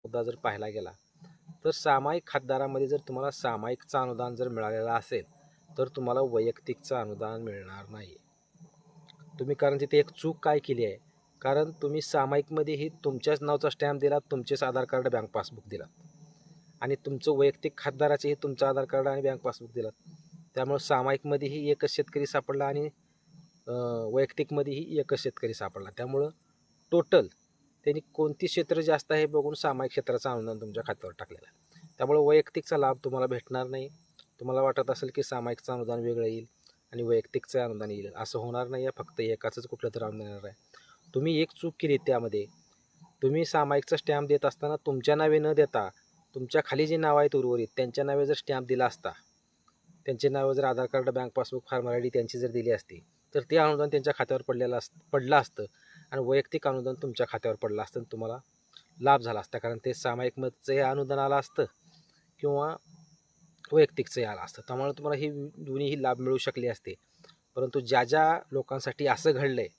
मुद्दा जर पाहायला गेला तर सामायिक खातदारामध्ये जर तुम्हाला सामायिकचं अनुदान जर मिळालेलं असेल तर तुम्हाला वैयक्तिकचं अनुदान मिळणार नाही. तुम्ही कारण तिथे एक चूक काय केली आहे, कारण तुम्ही सामायिकमध्येही तुमच्याच नावाचा स्टॅम्प दिलात, तुमचेच आधार कार्ड बँक पासबुक दिलात आणि तुमचं वैयक्तिक खातदाराचेही तुमचं आधार कार्ड आणि बँक पासबुक दिलात. त्यामुळे सामायिकमध्येही एकच शेतकरी सापडला आणि वैयक्तिकमध्येही एकच शेतकरी सापडला. त्यामुळं टोटल त्यांनी कोणती क्षेत्र जास्त आहे बघून सामायिक क्षेत्राचं अनुदान तुमच्या खात्यावर टाकलेलं आहे. त्यामुळे वैयक्तिकचा लाभ तुम्हाला भेटणार नाही. तुम्हाला वाटत असेल की सामायिकचं अनुदान वेगळं येईल आणि वैयक्तिकचं अनुदान येईल, असं होणार नाही आहे. फक्त एकाचंच कुठलं तरी अनुदान येणार आहे. तुम्ही एक चूक केली त्यामध्ये, तुम्ही सामायिकचा स्टॅम्प देत असताना तुमच्या नावे न देता तुमच्या खाली जी नावं आहेत उर्वरित त्यांच्या नावे जर स्टॅम्प दिला असता, त्यांचे नावं जर Aadhaar card bank passbook farmer I D त्यांची जर दिली असती तर ते अनुदान त्यांच्या खात्यावर पडलं असतं आणि वैयक्तिक अनुदान तुमच्या खात्यावर पडलं असतं आणि तुम्हाला लाभ झाला असता. कारण ते सामायिकमधचं अनुदान आलं असतं किंवा वैयक्तिकचंही आलं असतं. त्यामुळे तुम्हाला ही दोन्हीही लाभ मिळू शकले असते. परंतु ज्या ज्या लोकांसाठी असं घडलं आहे